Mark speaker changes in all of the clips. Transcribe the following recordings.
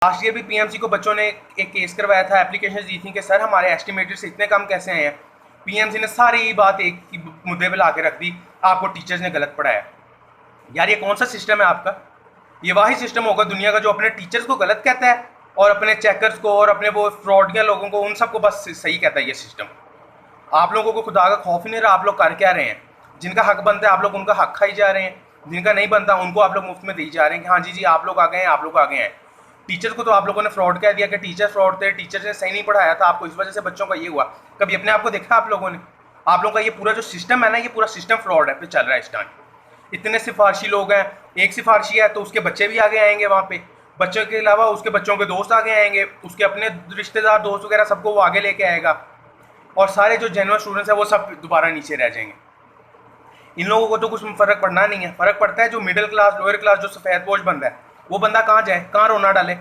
Speaker 1: Last year भी PMC को बच्चों ने एक केस करवाया था, एप्लीकेशन दी थी कि सर हमारे एस्टिमेटेड से इतने कम कैसे आए हैं। पीएमसी ने सारी बात एक ही मुद्दे पे ला के रख दी, आपको टीचर्स ने गलत पढ़ाया। यार ये कौन सा सिस्टम है आपका? ये वही सिस्टम होगा दुनिया का जो अपने टीचर्स को गलत कहता है और अपने चेकर्स को और अपने वो फ्रॉडिया लोगों को, उन सबको बस सही कहता है ये सिस्टम। आप लोगों को खुदा का खौफ ही नहीं रहा, आप लोग कर क्या रहे हैं? जिनका हक बनता है आप लोग उनका हक खाई जा रहे हैं, जिनका नहीं बनता उनको आप लोग मुफ्त में दी जा रहे हैं कि हाँ जी जी आप लोग आ गए हैं, आप लोग आ गए हैं। टीचर्स को तो आप लोगों ने फ्रॉड कह दिया कि टीचर फ्रॉड थे, टीचर ने सही नहीं पढ़ाया था आपको, इस वजह से बच्चों का ये हुआ। कभी अपने आप को देखा आप लोगों ने? आप लोगों का ये पूरा जो सिस्टम है ना, ये पूरा सिस्टम फ्रॉड है पे चल रहा है इस टाइम। इतने सिफारशी लोग हैं, एक सिफारशी है तो उसके बच्चे भी आगे आएंगे वहाँ पे, बच्चों के अलावा उसके बच्चों के दोस्त आगे आएंगे, उसके अपने रिश्तेदार दोस्त वगैरह सबको वो आगे लेके आएगा, और सारे जो जेन्युइन स्टूडेंट्स हैं वो सब दोबारा नीचे रह जाएंगे। इन लोगों को तो कुछ फर्क पड़ना नहीं है। फर्क पड़ता है जो मिडिल क्लास, लोअर क्लास, जो सफ़ेद पोश बंदा है, वो बंदा कहाँ जाए, कहाँ रोना डाले।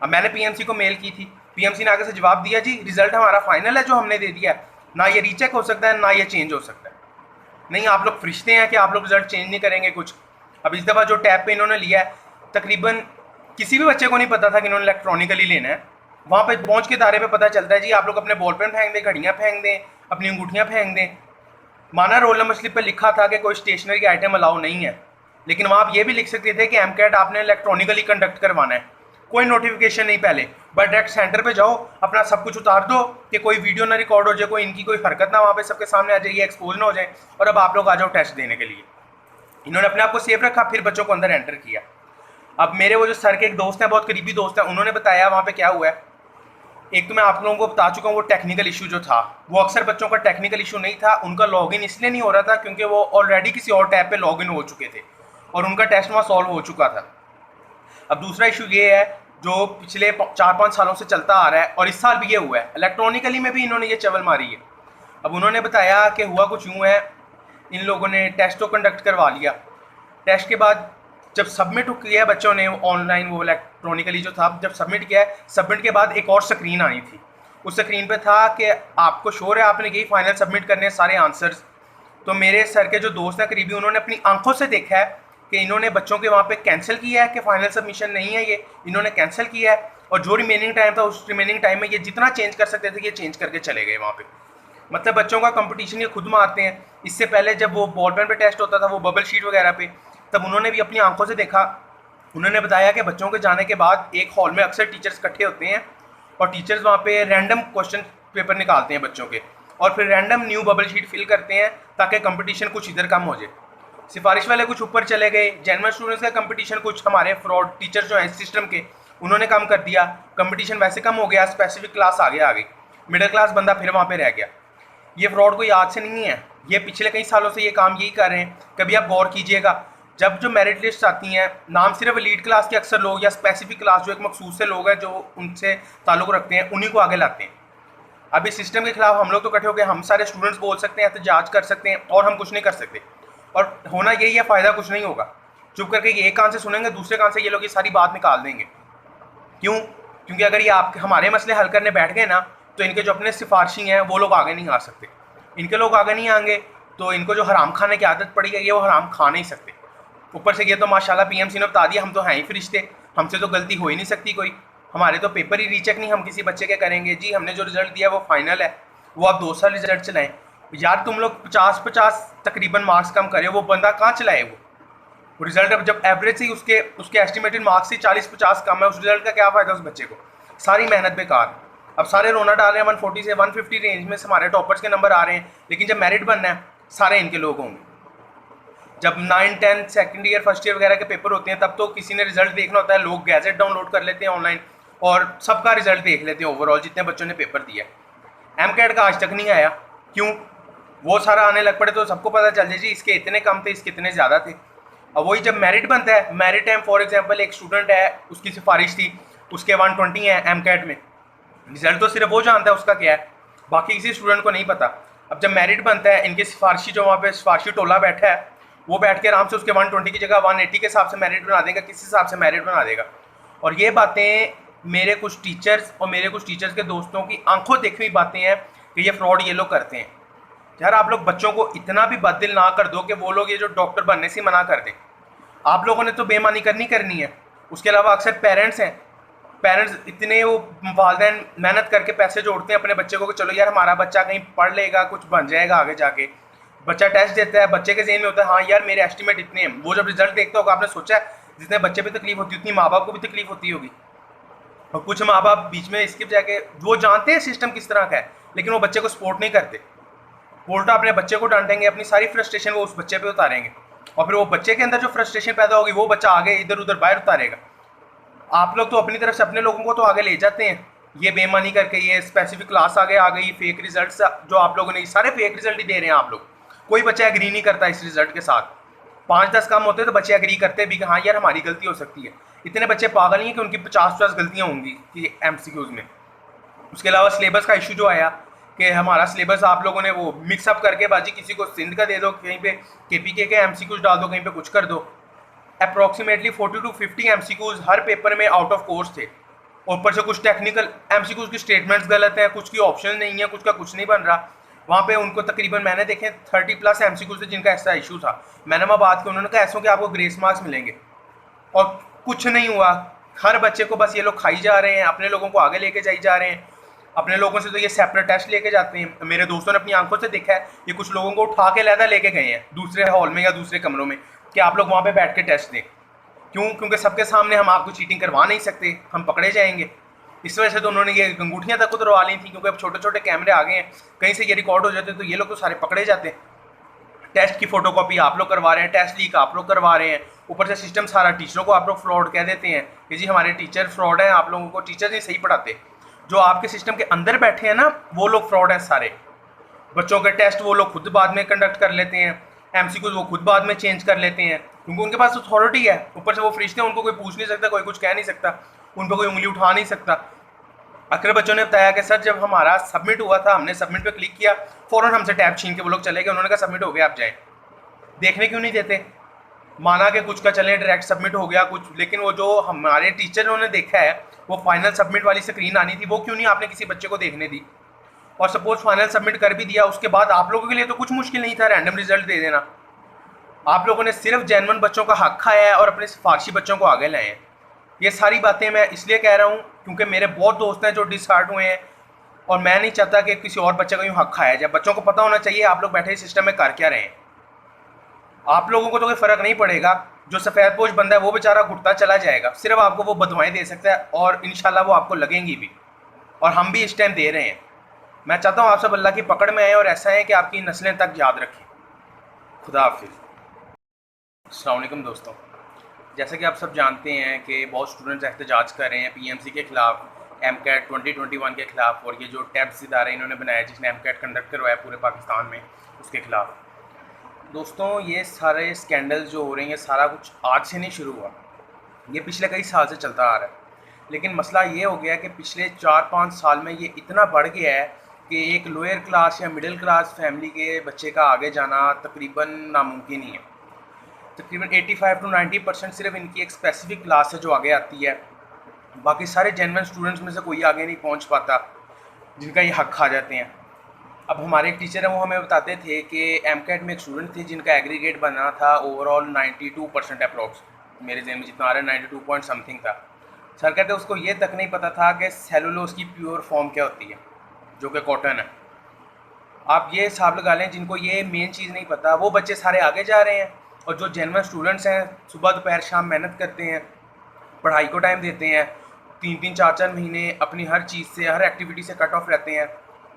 Speaker 1: अब मैंने पीएमसी को मेल की थी, पीएमसी ने आगे से जवाब दिया जी रिजल्ट हमारा फाइनल है जो हमने दे दिया है, ना ये रीचेक हो सकता है ना ये चेंज हो सकता है। नहीं, आप लोग फरिश्ते हैं कि आप लोग रिजल्ट चेंज नहीं करेंगे कुछ। अब इस दफ़ा जो टैब पे इन्होंने लिया है, तकरीबन किसी भी बच्चे को नहीं पता था कि इन्होंने इलेक्ट्रॉनिकली लेना है। वहाँ पे पहुँच के दायरे पे पता चलता है जी आप लोग अपने बॉल पेन फेंक दें, घड़ियाँ फेंक दें, अपनी अंगूठियाँ फेंक दें। माना रोल नंबर स्लिप पर लिखा था कि कोई स्टेशनरी आइटम अलाउ नहीं है, लेकिन वहाँ आप ये भी लिख सकते थे कि एमकैट आपने इलेक्ट्रॉनिकली कंडक्ट करवाना है, कोई नोटिफिकेशन नहीं पहले, बट डायरेक्ट सेंटर पे जाओ, अपना सब कुछ उतार दो कि कोई वीडियो ना रिकॉर्ड हो जाए, कोई इनकी कोई हरकत ना वहाँ पे सबके सामने आ जाए, ये एक्सपोज ना हो जाए, और अब आप लोग आ जाओ टेस्ट देने के लिए। इन्होंने अपने आप को सेफ रखा, फिर बच्चों को अंदर एंटर किया। अब मेरे वो जो सर के एक दोस्त हैं, बहुत करीबी दोस्त हैं, उन्होंने बताया वहाँ पे क्या हुआ है। एक तो मैं आप लोगों को बता चुका हूँ वो टेक्निकल इशू जो था, वो अक्सर बच्चों का टेक्निकल इशू नहीं था, उनका लॉगिन इसलिए नहीं हो रहा था क्योंकि वो ऑलरेडी किसी और टैब पे लॉगिन हो चुके थे और उनका टेस्ट वहाँ सॉल्व हो चुका था। अब दूसरा इशू ये है जो पिछले 4-5 सालों से चलता आ रहा है और इस साल भी ये हुआ है, इलेक्ट्रॉनिकली में भी इन्होंने ये चवल मारी है। अब उन्होंने बताया कि हुआ कुछ यूँ है, इन लोगों ने टेस्ट तो कंडक्ट करवा लिया, टेस्ट के बाद जब सबमिट किया बच्चों ने ऑनलाइन, वो इलेक्ट्रॉनिकली जो था, जब सबमिट किया है, सबमिट के बाद एक और स्क्रीन आई थी। उस स्क्रीन पे था कि आपको श्योर है आपने यही फाइनल सबमिट करने हैं सारे आंसर्स। तो मेरे सर के जो दोस्त हैं करीबी, उन्होंने अपनी आंखों से देखा है कि इन्होंने बच्चों के वहाँ पे कैंसिल किया है कि फाइनल सबमिशन नहीं है, ये इन्होंने कैंसिल किया है, और जो रिमेनिंग टाइम था उस रिमेनिंग टाइम में ये जितना चेंज कर सकते थे ये चेंज करके चले गए वहाँ पे। मतलब बच्चों का कंपटीशन ये खुद मारते हैं। इससे पहले जब वो बॉल पेन पे टेस्ट होता था, वो बबल शीट वगैरह पे, तब उन्होंने भी अपनी आंखों से देखा। उन्होंने बताया कि बच्चों के जाने के बाद एक हॉल में अक्सर टीचर्स इकट्ठे होते हैं और टीचर्स वहाँ पे रैंडम क्वेश्चन पेपर निकालते हैं बच्चों के, और फिर random new bubble sheet fill करते हैं ताकि कंपटीशन कुछ इधर कम हो जाए। सिफारिश वाले कुछ ऊपर चले गए, जेन्युइन स्टूडेंट्स का कंपटीशन कुछ हमारे फ्रॉड टीचर्स जो हैं सिस्टम के, उन्होंने कम कर दिया, कंपटीशन वैसे कम हो गया, स्पेसिफिक क्लास आगे आ गई, मिडिल क्लास बंदा फिर वहाँ पे रह गया। ये फ्रॉड कोई आज से नहीं है, ये पिछले कई सालों से ये काम यही कर रहे हैं। कभी आप गौर कीजिएगा, जब जो मेरिट लिस्ट आती हैं, नाम सिर्फ लीड क्लास के अक्सर लोग या स्पेसिफिक क्लास जो एक मखसूस से लोग हैं जो उनसे ताल्लुक़ रखते हैं, उन्हीं को आगे लाते हैं। अब इस सिस्टम के खिलाफ हम लोग तो इकट्ठे होकर हम सारे स्टूडेंट्स बोल सकते हैं, एहतजाज कर सकते हैं, और हम कुछ नहीं कर सकते। और होना यही है, फ़ायदा कुछ नहीं होगा। चुप करके एक कान से सुनेंगे, दूसरे कान से ये लोग ये सारी बात निकाल देंगे। क्यों? क्योंकि अगर ये आप हमारे मसले हल करने बैठ गए ना, तो इनके जो अपने सिफारशी हैं वो लोग आगे नहीं आ सकते। इनके लोग आगे नहीं आएंगे तो इनको जो हराम खाने की आदत पड़ी है ये वो हराम खा नहीं सकते। ऊपर से ये तो माशाल्लाह पीएमसी ने बता दिया, हम तो हैं ही फरिश्ते, हमसे तो गलती हो ही नहीं सकती कोई, हमारे तो पेपर ही रीचेक नहीं हम किसी बच्चे के करेंगे जी, हमने जो रिजल्ट दिया वो फाइनल है, वो आप 2 साल रिजल्ट चलाएं। यार तुम लोग 50-50 तकरीबन मार्क्स कम करे, वो बंदा कहाँ चलाए वो रिजल्ट? अब जब एवरेज से ही उसके एस्टिमेटेड मार्क्स से 40-50 कम है, उस रिजल्ट का क्या फ़ायदा उस बच्चे को? सारी मेहनत बेकार। अब सारे रोना डाल रहे हैं 140 से 150 रेंज में हमारे टॉपर्स के नंबर आ रहे हैं, लेकिन जब मेरिट बनना है सारे इनके लोग होंगे। जब 9-10 सेकंड ईयर फर्स्ट ईयर वगैरह के पेपर होते हैं, तब तो किसी ने रिजल्ट देखना होता है, लोग गैजेट डाउनलोड कर लेते हैं ऑनलाइन और सबका रिजल्ट देख लेते हैं ओवरऑल जितने बच्चों ने पेपर दिया। एमकैट का आज तक नहीं आया, क्यों? वो सारा आने लग पड़े तो सबको पता चल जाए जी इसके इतने कम थे, इसके इतने ज़्यादा थे। अब वही जब मेरिट बनता है, मेरिट टाइम फॉर एग्जाम्पल एक स्टूडेंट है, उसकी सिफारिश थी, उसके 120 है एमकैट में, रिजल्ट तो सिर्फ वो जानता है उसका क्या है, बाकी किसी स्टूडेंट को नहीं पता। अब जब मेरिट बनता है, इनके सिफारशी जो वहाँ पे सिफारशी टोला बैठा है, वो बैठ के आराम से उसके 120 की जगह 180 के हिसाब से मेरिट बना देगा, किस हिसाब से मेरिट बना देगा। और ये बातें मेरे कुछ टीचर्स और मेरे कुछ टीचर्स के दोस्तों की आंखों देखी हुई बातें हैं कि ये फ्रॉड ये लोग करते हैं। यार आप लोग बच्चों को इतना भी बददिल ना कर दो कि वो लोग ये जो डॉक्टर बनने से मना कर दें। आप लोगों ने तो बेईमानी करनी है। उसके अलावा अक्सर पेरेंट्स हैं पेरेंट्स इतने वो वालिदैन मेहनत करके पैसे जोड़ते हैं अपने बच्चे को कि चलो यार हमारा बच्चा कहीं पढ़ लेगा, कुछ बन जाएगा आगे जाके। बच्चा टेस्ट देता है, बच्चे के ज़हन में होता है हाँ यार मेरे एस्टीमेट इतने हैं। वो जब रिजल्ट देखता होगा, आपने सोचा है जितने बच्चे पे तकलीफ होती है उतनी माँ बाप को भी तकलीफ होती होगी। और कुछ माँ बाप बीच में स्किप जाके, वो जानते हैं सिस्टम किस तरह का है, लेकिन वो बच्चे को सपोर्ट नहीं करते। उल्टा अपने बच्चे को डांटेंगे, अपनी सारी फ्रस्ट्रेशन वो उस बच्चे पे उतारेंगे, और फिर वो बच्चे के अंदर जो फ्रस्ट्रेशन पैदा होगी वो बच्चा आगे इधर उधर बाहर उतारेगा। आप लोग तो अपनी तरफ से अपने लोगों को तो आगे ले जाते हैं, ये बेईमानी करके, ये स्पेसिफिक क्लास आगे आ गई, फेक रिजल्ट्स जो आप लोगों ने, सारे फेक रिजल्ट ही दे रहे हैं आप लोग। कोई बच्चा एग्री नहीं करता इस रिजल्ट के साथ। 5-10 कम होते तो बच्चे एग्री करते भी कि हाँ यार हमारी गलती हो सकती है। इतने बच्चे पागल नहीं है कि उनकी 50-50 गलतियाँ होंगी कि MCQs में। उसके अलावा सिलेबस का इशू जो आया कि हमारा सिलेबस आप लोगों ने वो मिक्सअप करके बाजी, किसी को सिंध का दे दो, कहीं पे KPK के MCQs डाल दो, कहीं पे कुछ कर दो। Approximately 40 to 50 MCQs her paper में आउट ऑफ कोर्स थे। ऊपर से कुछ टेक्निकल MCQs की स्टेटमेंट्स गलत हैं, कुछ की ऑप्शन नहीं है, कुछ का कुछ नहीं बन रहा। वहाँ पे उनको तकरीबन मैंने देखे 30+ MCQs थे जिनका ऐसा इशू था। मैंने वहाँ बात की, उन्होंने कहा ऐसों के आपको ग्रेस मार्क्स मिलेंगे, और कुछ नहीं हुआ। हर बच्चे को बस ये लोग खाई जा रहे हैं, अपने लोगों को आगे लेके जाई जा रहे हैं। अपने लोगों से तो ये सेपरेट टेस्ट लेके जाते हैं। मेरे दोस्तों ने अपनी आंखों से देखा है, ये कुछ लोगों को उठा के लहदा लेके गए हैं दूसरे हॉल में या दूसरे कमरों में कि आप लोग वहाँ पे बैठ के टेस्ट दें। क्यों? क्योंकि सबके सामने हम आपको चीटिंग करवा नहीं सकते, हम पकड़े जाएंगे। इस वजह से तो उन्होंने ये अंगूठियाँ तक उतरवा ली थी, क्योंकि अब छोटे छोटे कैमरे आ गए हैं, कहीं से ये रिकॉर्ड हो जाते हैं तो ये लोग तो सारे पकड़े जाते हैं। टेस्ट की फोटोकॉपी आप लोग करवा रहे हैं, टेस्ट लीक आप लोग करवा रहे हैं, ऊपर से सिस्टम सारा टीचरों को आप लोग फ्रॉड कह देते हैं कि जी हमारे टीचर फ्रॉड हैं, आप लोगों को टीचर नहीं सही पढ़ाते। जो आपके सिस्टम के अंदर बैठे हैं ना, वो लोग फ्रॉड हैं सारे। बच्चों के टेस्ट वो लोग खुद बाद में कंडक्ट कर लेते हैं, MCQs वो खुद बाद में चेंज कर लेते हैं, क्योंकि उनके पास अथॉरिटी है। ऊपर से वो फरिश्ते हैं, उनको कोई पूछ नहीं सकता, कोई कुछ कह नहीं सकता, उन पर कोई उंगली उठा नहीं सकता। अक्सर बच्चों ने बताया कि सर जब हमारा सबमिट हुआ था, हमने सबमिट पे क्लिक किया, फ़ौरन हमसे टैब छीन के वो लोग चले गए। उन्होंने कहा सबमिट हो गया, आप जाएँ। देखने क्यों नहीं देते? माना कि कुछ का चले डायरेक्ट सबमिट हो गया कुछ, लेकिन वो जो हमारे टीचरों ने देखा है, वो फाइनल सबमिट वाली स्क्रीन आनी थी, वो क्यों नहीं आपने किसी बच्चे को देखने दी? और सपोज फाइनल सबमिट कर भी दिया, उसके बाद आप लोगों के लिए तो कुछ मुश्किल नहीं था रैंडम रिजल्ट दे देना। आप लोगों ने सिर्फ जेन्युइन बच्चों का हक खाया है और अपने सिफारशी बच्चों को आगे लाए हैं। ये सारी बातें मैं इसलिए कह रहा हूँ क्योंकि मेरे बहुत दोस्त हैं जो डिसहार्ट हुए हैं, और मैं नहीं चाहता कि किसी और बच्चे का यूँ हक खाया जाए। बच्चों को पता होना चाहिए आप लोग बैठे सिस्टम में कर क्या रहे हैं। आप लोगों को तो कोई फ़र्क नहीं पड़ेगा, जो सफ़ेद पोश बंदा है वो बेचारा घुटता चला जाएगा, सिर्फ आपको वो बदवाएं दे सकता है, और इंशाल्लाह वो आपको लगेंगी भी, और हम भी इस टाइम दे रहे हैं। मैं चाहता हूँ आप सब अल्लाह की पकड़ में आए और ऐसा है कि आपकी नस्लें तक याद रखें। खुदा हाफिज़। अस्सलाम वालेकुम दोस्तों, जैसे कि आप सब जानते हैं कि बहुत स्टूडेंट्स एहतजाज कर रहे हैं PMC के ख़िलाफ़, MCAT 2021 के ख़िलाफ़, और ये जो टैब्स इदारे इन्होंने बनाया जिसने MCAT कंडक्ट करवाया पूरे पाकिस्तान में, उसके ख़िलाफ़। दोस्तों ये सारे स्कैंडल्स जो हो रहे हैं, सारा कुछ आज से नहीं शुरू हुआ, ये पिछले कई साल से चलता आ रहा है। लेकिन मसला ये हो गया कि पिछले 4-5 साल में ये इतना बढ़ गया है कि एक लोअर क्लास या मिडिल क्लास फैमिली के बच्चे का आगे जाना तकरीबन नामुमकिन ही है। तकरीबन 85 to 90% सिर्फ इनकी एक स्पेसिफिक क्लास है जो आगे आती है, बाकी सारे जेन्युइन स्टूडेंट्स में से कोई आगे नहीं पहुंच पाता, जिनका ये हक खा जाते हैं। अब हमारे एक टीचर हैं, वो हमें बताते थे कि MCAT में एक स्टूडेंट थे जिनका एग्रीगेट बना था ओवरऑल 92% अप्रॉक्स, मेरे जहन में जितना आ रहा है 92 पॉइंट समथिंग था। सर कहते उसको ये तक नहीं पता था कि सेलुलोज की प्योर फॉर्म क्या होती है, जो कि कॉटन है। आप ये हिसाब लगा लें, जिनको ये मेन चीज़ नहीं पता वो बच्चे सारे आगे जा रहे हैं, और जो जेन्युइन स्टूडेंट्स हैं सुबह दोपहर शाम मेहनत करते हैं, पढ़ाई को टाइम देते हैं, 3-3 4-4 महीने अपनी हर चीज़ से, हर एक्टिविटी से कट ऑफ रहते हैं,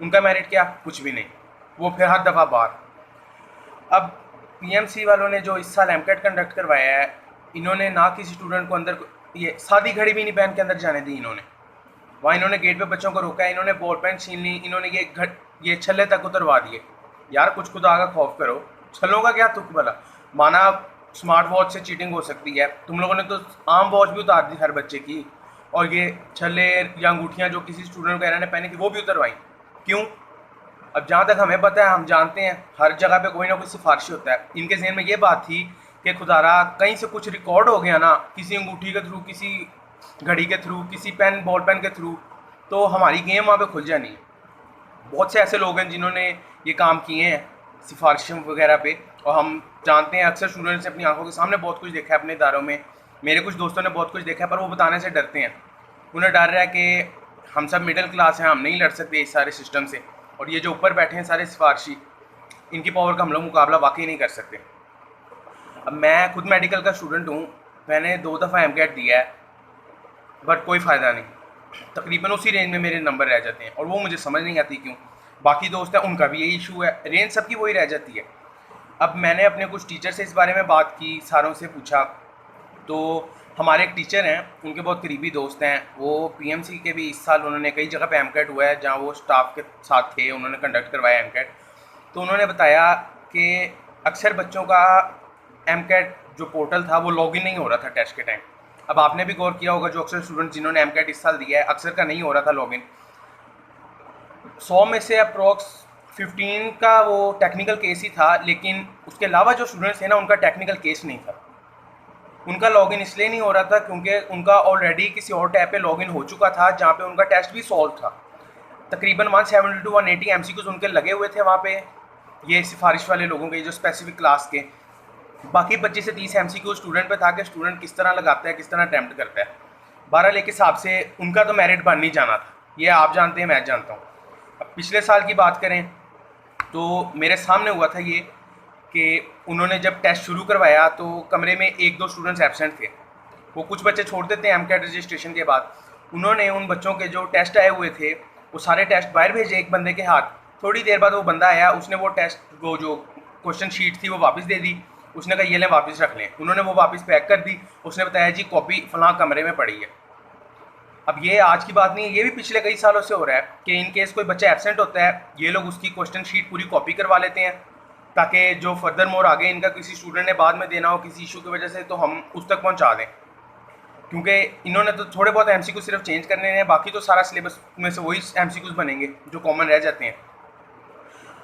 Speaker 1: उनका मेरिट क्या? कुछ भी नहीं, वो फिर हर दफ़ा बाहर। अब PMC वालों ने जो इस साल MCAT कंडक्ट करवाया है, इन्होंने ना किसी स्टूडेंट को अंदर, ये सादी घड़ी भी नहीं पहन के अंदर जाने दी इन्होंने। वहाँ इन्होंने गेट पे बच्चों को रोका है, इन्होंने बॉल पेन छीन ली, इन्होंने ये छल्ले तक उतरवा दिए। यार कुछ खुदा का खौफ करो, छल्लों का क्या तुक भला। माना स्मार्ट वॉच से चीटिंग हो सकती है, तुम लोगों ने तो आम वॉच भी उतार दी हर बच्चे की, और ये छल्ले या अंगूठियाँ जो किसी स्टूडेंट को ने पहनी थी वो भी उतरवाई। क्यों? अब जहाँ तक हमें पता है, हम जानते हैं हर जगह पे कोई ना कोई सिफारिशी होता है। इनके जहन में ये बात थी कि खुदारा कहीं से कुछ रिकॉर्ड हो गया ना, किसी अंगूठी के थ्रू, किसी घड़ी के थ्रू, किसी पेन बॉल पेन के थ्रू, तो हमारी गेम वहाँ पे खुल जानी है। बहुत से ऐसे लोग हैं जिन्होंने ये काम किए हैं सिफारिशों वगैरह पे, और हम जानते हैं अक्सर स्टूडेंट्स ने अपनी आंखों के सामने बहुत कुछ देखा है अपने इदारों में। मेरे कुछ दोस्तों ने बहुत कुछ देखा है, पर वो बताने से डरते हैं। उन्हें डर रहा है कि हम सब मिडिल क्लास हैं, हम नहीं लड़ सकते इस सारे सिस्टम से, और ये जो ऊपर बैठे हैं सारे सिफारशी, इनकी पावर का हम लोग मुकाबला वाकई नहीं कर सकते। अब मैं खुद मेडिकल का स्टूडेंट हूँ, मैंने 2 दफ़ा एमकेट दिया है, बट कोई फ़ायदा नहीं। तकरीबन उसी रेंज में मेरे नंबर रह जाते हैं, और वो मुझे समझ नहीं आती क्यों। बाकी दोस्त हैं उनका भी यही इशू है, रेंज सबकी वही रह जाती है। अब मैंने अपने कुछ टीचर से इस बारे में बात की, सारों से पूछा, तो हमारे एक टीचर हैं, उनके बहुत करीबी दोस्त हैं, वो पीएमसी के भी इस साल उन्होंने कई जगह पे एमकेट हुआ है जहाँ वो स्टाफ के साथ थे, उन्होंने कंडक्ट करवाया एमकेट। तो उन्होंने बताया कि अक्सर बच्चों का एमकेट जो पोर्टल था वो लॉगिन नहीं हो रहा था टेस्ट के टाइम। अब आपने भी गौर किया होगा, जो अक्सर स्टूडेंट जिन्होंने एमकेट इस साल दिया है, अक्सर का नहीं हो रहा था लॉगिन। 100 में से अप्रोक्स 15 का वो टेक्निकल केस ही था, लेकिन उसके अलावा जो स्टूडेंट्स थे ना, उनका टेक्निकल केस नहीं था। उनका लॉगिन इसलिए नहीं हो रहा था क्योंकि उनका ऑलरेडी किसी और टैब पे लॉगिन हो चुका था जहाँ पे उनका टेस्ट भी सॉल्व था। तकरीबन 170 to 180 एमसीक्यूज उनके लगे हुए थे वहाँ पे, ये सिफारिश वाले लोगों के जो स्पेसिफिक क्लास के। बाकी 25 से 30 एमसीक्यू स्टूडेंट पे था कि स्टूडेंट किस तरह लगाता है, किस तरह अटैम्प्ट करता है। 12 के हिसाब से उनका तो मेरिट बन नहीं जाना था, ये आप जानते हैं, मैं जानता हूँ। अब पिछले साल की बात करें तो मेरे सामने हुआ था ये कि उन्होंने जब टेस्ट शुरू करवाया तो कमरे में 1-2 स्टूडेंट्स एब्सेंट थे। वो कुछ बच्चे छोड़ देते हैं एमकेट रजिस्ट्रेशन के बाद। उन्होंने उन बच्चों के जो टेस्ट आए हुए थे वो सारे टेस्ट बाहर भेजे एक बंदे के हाथ। थोड़ी देर बाद वो बंदा आया, उसने वो टेस्ट, वो जो क्वेश्चन शीट थी वो वापस दे दी। उसने कहा ये लें वापस रख लें। उन्होंने वो वापस पैक कर दी। उसने बताया जी कॉपी फलां कमरे में पड़ी है। अब ये आज की बात नहीं है, ये भी पिछले कई सालों से हो रहा है कि इन केस कोई बच्चा एब्सेंट होता है, ये लोग उसकी क्वेश्चन शीट पूरी कॉपी करवा लेते हैं ताकि जो फर्दर मोर आगे इनका किसी स्टूडेंट ने बाद में देना हो किसी इशू की वजह से तो हम उस तक पहुंचा दें। क्योंकि इन्होंने तो थोड़े बहुत एमसीक्यू सिर्फ चेंज करने हैं, बाकी तो सारा सिलेबस में से वही एमसीक्यूज बनेंगे जो कॉमन रह जाते हैं।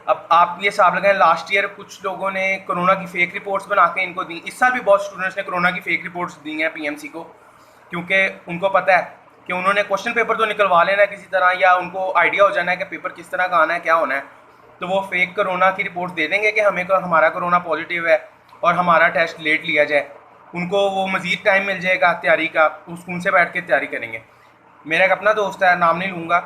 Speaker 1: अब आप ये हिसाब लगाएं, लास्ट ईयर कुछ लोगों ने कोरोना की फेक रिपोर्ट्स बना के इनको दी। इस साल भी बहुत स्टूडेंट्स ने कोरोना की फेक रिपोर्ट्स दी हैं पीएमसी को, क्योंकि उनको पता है कि उन्होंने क्वेश्चन पेपर तो निकलवा लेना है किसी तरह, या उनको आइडिया हो जाना है कि पेपर किस तरह का आना है, क्या होना है। तो वो फेक कोरोना की रिपोर्ट दे देंगे कि हमारा कोरोना पॉजिटिव है और हमारा टेस्ट लेट लिया जाए। उनको वो मज़ीद टाइम मिल जाएगा तैयारी का, उस स्कूल से बैठ के तैयारी करेंगे। मेरा एक अपना दोस्त है, नाम नहीं लूँगा,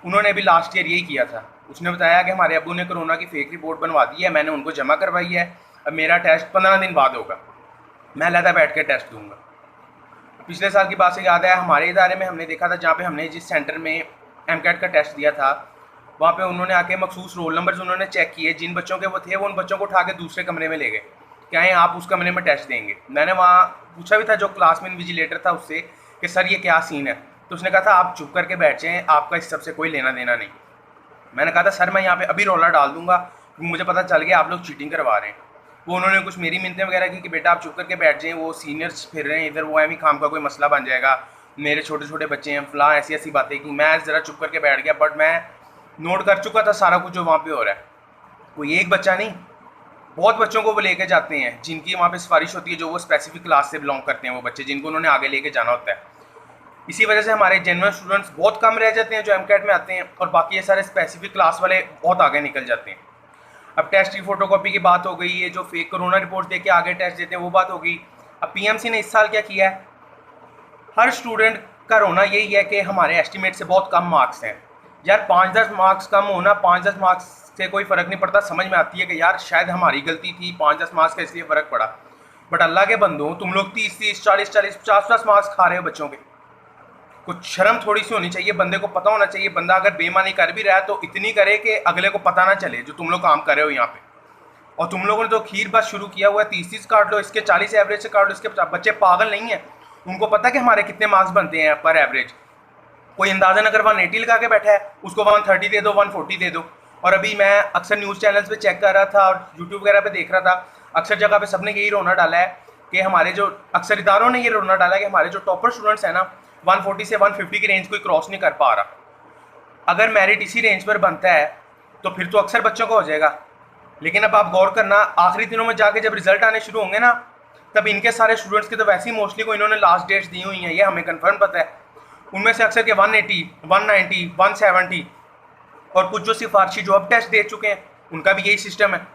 Speaker 1: उन्होंने भी लास्ट ईयर यही किया था। उसने बताया कि हमारे अब्बू ने कोरोना की फेक रिपोर्ट बनवा दी है, मैंने उनको जमा करवाई है, अब मेरा टेस्ट 15 दिन बाद होगा, मैं अलहदा बैठ के टेस्ट दूँगा। पिछले साल की बात से याद है, हमारे इदारे में हमने देखा था जहाँ पे हमने जिस सेंटर में एमकेट का टेस्ट दिया था वहाँ पे उन्होंने आके मखसूस रोल नंबर्स उन्होंने चेक किए, जिन बच्चों के वो थे वो उन बच्चों को उठा के दूसरे कमरे में ले गए, क्या है आप उस कमरे में टेस्ट देंगे। मैंने वहाँ पूछा भी था जो क्लास में इन्विजिलेटर था उससे कि सर ये क्या सीन है, तो उसने कहा था आप चुप करके बैठ जाएँ, आपका इस सबसे कोई लेना देना नहीं। मैंने कहा था सर मैं यहाँ पे अभी रोला डाल दूंगा क्योंकि मुझे पता चल गया आप लोग चीटिंग करवा रहे हैं। वो उन्होंने कुछ मेरी मिन्नतें वगैरह की कि बेटा आप चुप करके बैठ जाएँ, वो सीनियर्स फिर रहे हैं इधर, वो एम ही काम का कोई मसला बन जाएगा, मेरे छोटे छोटे बच्चे हैं फलां, ऐसी ऐसी बातें की। मैं ज़रा चुप करके बैठ गया, बट मैं नोट कर चुका था सारा कुछ जो वहाँ पे हो रहा है। कोई एक बच्चा नहीं, बहुत बच्चों को वो लेके जाते हैं जिनकी वहाँ पे सिफारिश होती है, जो वो स्पेसिफिक क्लास से बिलोंग करते हैं, वो बच्चे जिनको उन्होंने आगे लेके जाना होता है। इसी वजह से हमारे जेन्युइन स्टूडेंट्स बहुत कम रह जाते हैं जो एमकेट में आते हैं, और बाकी ये सारे स्पेसिफिक क्लास वाले बहुत आगे निकल जाते हैं। अब टेस्ट की फोटोकॉपी की बात हो गई, ये जो फेक कोरोना रिपोर्ट दे के आगे टेस्ट देते हैं वो बात हो गई। अब पीएमसी ने इस साल क्या किया है, हर स्टूडेंट का रोना यही है कि हमारे एस्टीमेट से बहुत कम मार्क्स हैं। यार 5-10 मार्क्स कम होना, 5-10 मार्क्स से कोई फ़र्क नहीं पड़ता, समझ में आती है कि यार शायद हमारी गलती थी, 5-10 मार्क्स का इसलिए फ़र्क पड़ा। बट अल्लाह के बंदो, तुम लोग 30-30, 40-40, 50-50 मार्क्स खा रहे हो बच्चों के। कुछ शर्म थोड़ी सी होनी चाहिए, बंदे को पता होना चाहिए, बंदा अगर बेईमानी कर भी रहा है तो इतनी करे कि अगले को पता ना चले जो तुम लोग काम कर रहे हो यहाँ पे। और तुम लोगों ने तो खीर बस शुरू किया हुआ है, 30-30 काट लो, इसके 40 एवरेज से काट लो। इसके बच्चे पागल नहीं है, उनको पता है कि हमारे कितने मार्क्स बनते हैं पर एवरेज। कोई अंदाजन अगर 180 लगा के बैठा है, उसको 130 दे दो, 140 दे दो। और अभी मैं अक्सर न्यूज़ चैनल्स पे चेक कर रहा था और यूट्यूब वगैरह पे देख रहा था, अक्सर जगह पे सबने यही रोना डाला है कि हमारे जो अक्सर इदारों ने ये रोना डाला है कि हमारे जो टॉपर स्टूडेंट्स हैं ना, 140 से 150 की रेंज कोई क्रॉस नहीं कर पा रहा। अगर मेरिट इसी रेंज पर बनता है तो फिर तो अक्सर बच्चों का हो जाएगा। लेकिन अब आप गौर करना, आखिरी दिनों में जाके जब रिजल्ट आने शुरू होंगे ना, तब इनके सारे स्टूडेंट्स की तो वैसे ही मोस्टली को इन्होंने लास्ट डेट्स दी हुई हैं, ये हमें कंफर्म पता है। उनमें से अक्सर के 180, 190, 170, और कुछ जो सिफारशी जो अब टेस्ट दे चुके हैं उनका भी यही सिस्टम है।